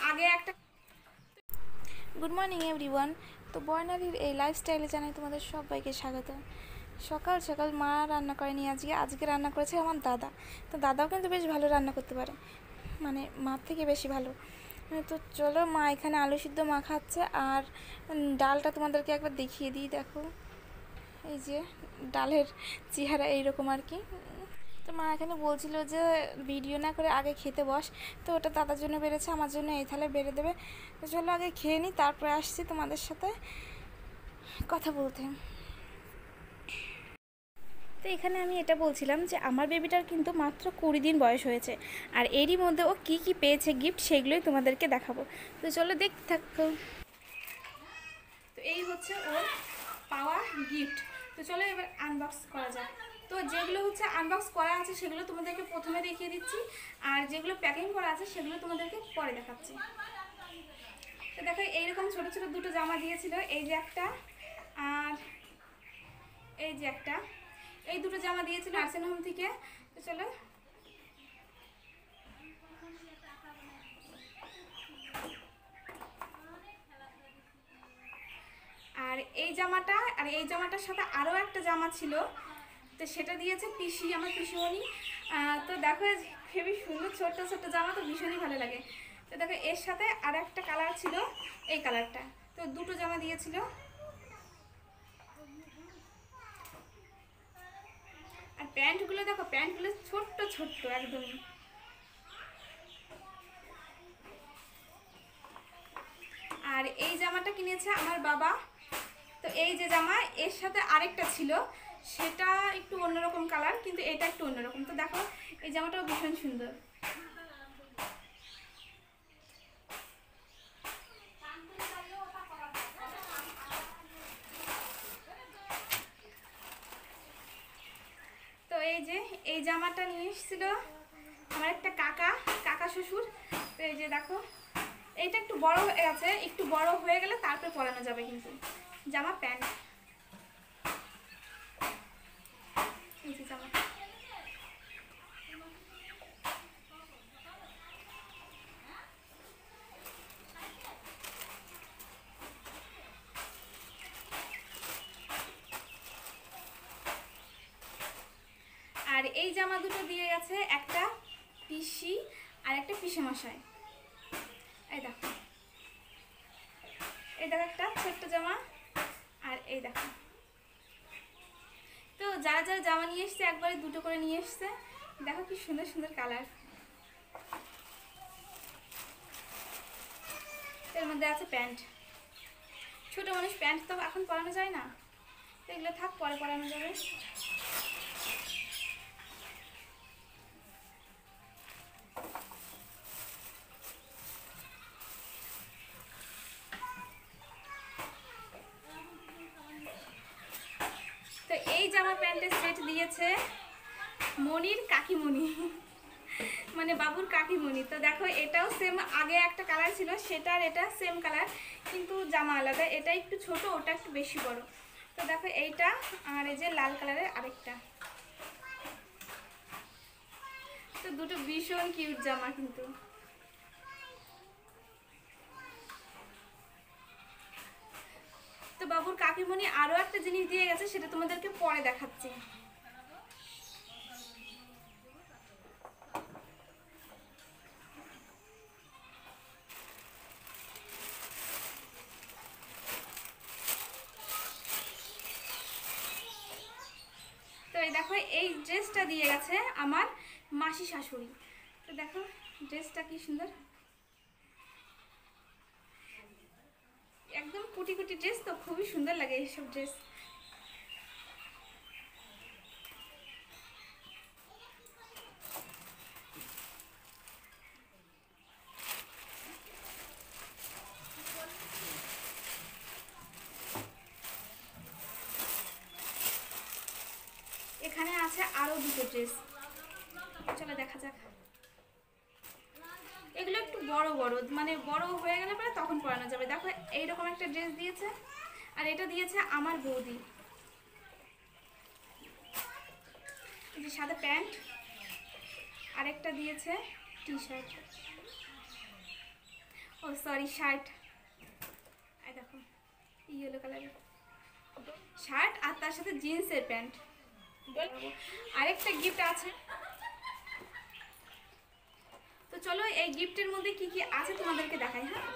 আগে একটা good morning everyone. তো বর্ণালীর এই লাইফস্টাইলে জানাই তোমাদের সবাইকে স্বাগত। সকাল সকাল মা রান্না করেনি, আজকে রান্না করেছে আমার দাদা। তো দাদাও কিন্তু বেশ ভালো রান্না করতে পারে, মানে মার থেকে বেশি ভালো। তো চলো, মা এখানে আলু সিদ্ধ মাখাচ্ছে, আর ডালটা তোমাদেরকে একবার দেখিয়ে দিই। দেখো, এই যে ডালের চেহারা এইরকম আর কি। তো মা এখানে বলছিল যে ভিডিও না করে আগে খেতে বস, তো ওটা দাদার জন্য বেড়েছে, আমার জন্য এই থালে বেড়ে দেবে। তো চলো আগে খেয়ে নিই, তারপরে আসছি তোমাদের সাথে কথা বলতে। তো এখানে আমি এটা বলছিলাম যে আমার বেবিটার কিন্তু মাত্র 20 দিন বয়স হয়েছে, আর এরই মধ্যে ও কী কী পেয়েছে গিফট, সেগুলোই তোমাদেরকে দেখাবো। তো চলো দেখতে থাকো। তো এই হচ্ছে ওর পাওয়া গিফট। তো চলো এবার আনবক্স করা যাক। তো যেগুলো হচ্ছে আনবক্স করা আছে সেগুলো তোমাদেরকে প্রথমে দেখিয়ে দিচ্ছি, আর যেগুলো প্যাকিং করা আছে সেগুলো তোমাদেরকে পরে দেখাচ্ছি। তো দেখো, এইরকম ছোটো ছোটো দুটো জামা দিয়েছিল, এই যে একটা আর এই যে একটা, এই দুটো জামা দিয়েছিল নার্সিং হোম থেকে। তো চলো, আর এই জামাটা আর এই জামাটার সাথে আরও একটা জামা ছিল, তো সেটা দিয়েছে পিসি, আমার পিসিমণি। তো দেখো খুবই সুন্দর ছোট্ট ছোট্ট জামা, তো ভীষণই ভালো লাগে। তো দেখো এর সাথে আর একটা কালার ছিল, এই কালারটা। তো দুটো জামা দিয়েছিল, আর প্যান্টগুলো দেখো, প্যান্টগুলো ছোট্ট ছোট্ট একদম। আর এই জামাটা কিনেছে আমার বাবা। তো এই যে জামা, এর সাথে আরেকটা ছিল, সেটা একটু অন্যরকম কালার, কিন্তু এটা একটু অন্যরকম। তো দেখো এই জামাটাও ভীষণ সুন্দর। তো এই যে এই জামাটা নিয়ে এসেছিল আমার একটা কাকা শ্বশুর। তো এই যে দেখো, এইটা একটু বড় হয়ে গেছে, একটু বড় হয়ে গেলে তারপরে পরানো যাবে, কিন্তু জামা প্যান্ট। এই যে জামা, আর এই জামা দুটো দিয়ে গেছে একটা পিসি আর একটা পিসেমশাই। এই দেখো, এই দেখো একটা ছোট্ট জামা, আর এই দেখো। তো যারা যারা জামা নিয়ে এসছে একবারে দুটো করে নিয়ে এসছে। দেখো কি সুন্দর সুন্দর কালার। এর মধ্যে আছে প্যান্ট। ছোট মানুষ প্যান্ট তো এখন পরানো যায় না, তো এগুলো থাক, পরে পরানো যাবে। তো এই জামা প্যান্টের সেট দিয়েছে মনির কাকিমণি, মানে বাবুর কাকিমণি। তো দেখো এটাও সেম, আগে একটা কালার ছিল সেটা আর এটা সেম কালার, কিন্তু জামা আলাদা, এটা একটু ছোট, ওটা একটু বেশি বড়। তো দেখো এইটা, আর এই যে লাল কালারের আরেকটা। তো দুটো ভীষণ কিউট জামা কিন্তু। তো বাবুর কাকিমণি আরও একটা জিনিস দিয়ে গেছে, সেটা তোমাদেরকে পরে দেখাচ্ছি। তো এই দেখো, এই ড্রেসটা দিয়ে গেছে আমার মাসি শাশুড়ি। তো দেখো ড্রেসটা কি সুন্দর, একদম কুটি কুটি ড্রেস, তো খুবই সুন্দর লাগে এইসব ড্রেস। এখানে আছে আরো দুটো ড্রেস, চলো দেখা যাক। এগুলো একটু বড় বড়, মানে বড় হয়ে গেলে পরে তখন পরানো যাবে। দেখো এইরকম একটা ড্রেস দিয়েছে, আর এটা দিয়েছে আমার বৌদি। এই যে সাদা প্যান্ট, আরেকটা দিয়েছে টি শার্ট। সরি শার্ট, এই দেখো ইয়েলো কালারের শার্ট আর তার সাথে জিন্সের প্যান্ট। আরেকটা গিফট আছে, তো চলো এই গিফটের মধ্যে কি কি আছে তোমাদেরকে দেখাই। হ্যাঁ,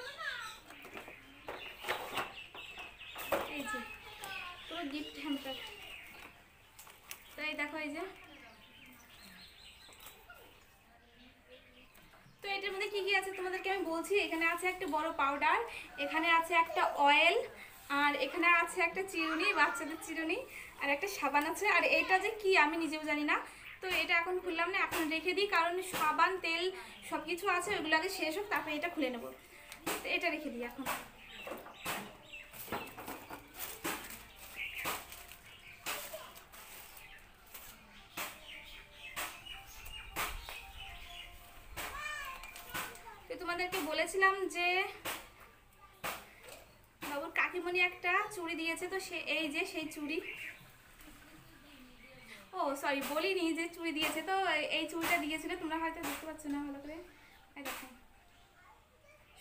এই যে পুরো গিফট হ্যাম্পার, তো এই দেখো এই যে, তো এটার মধ্যে কি কি আছে তোমাদেরকে আমি বলছি। এখানে আছে একটা বড় পাউডার, এখানে আছে একটা অয়েল, আর এখানে আছে একটা চিরুনি, বাচ্চাদের চিরুনি, আর একটা সাবান আছে। আর এটা যে কি আমি নিজেও জানি না, তো এটা এখন খুললাম না, এখন রেখে দিই, কারণ সাবান তেল সব কিছু আছে, ওইগুলো আগে শেষ হোক তারপরে এটা খুলে নেব। তো এটা রেখে দিই এখন। তো তোমাদেরকে বলেছিলাম যে বাবুর কাকিমণি একটা চুড়ি দিয়েছে, তো সে এই যে সেই চুড়ি, ও সরি বলিনি যে চুড়ি দিয়েছে, তো এই চুড়িটা দিয়েছিল, তোমরা হয়তো দেখতে পাচ্ছ না ভালো করে, এই দেখো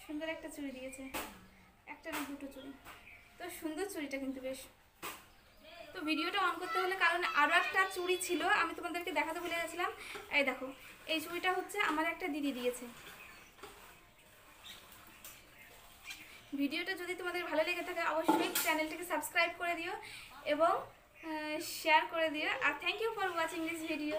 সুন্দর একটা চুড়ি দিয়েছে, একটা না দুটো চুড়ি, তো সুন্দর চুড়িটা কিন্তু বেশ। তো ভিডিওটা অন করতে হলে, কারণ আরও একটা চুড়ি ছিল আমি তোমাদেরকে দেখাতে ভুলে গেছিলাম। এই দেখো এই চুড়িটা হচ্ছে আমার একটা দিদি দিয়েছে। ভিডিওটা যদি তোমাদের ভালো লেগে থাকে অবশ্যই চ্যানেলটাকে সাবস্ক্রাইব করে দিও এবং শেয়ার করে দিও। আর thank you for watching this video.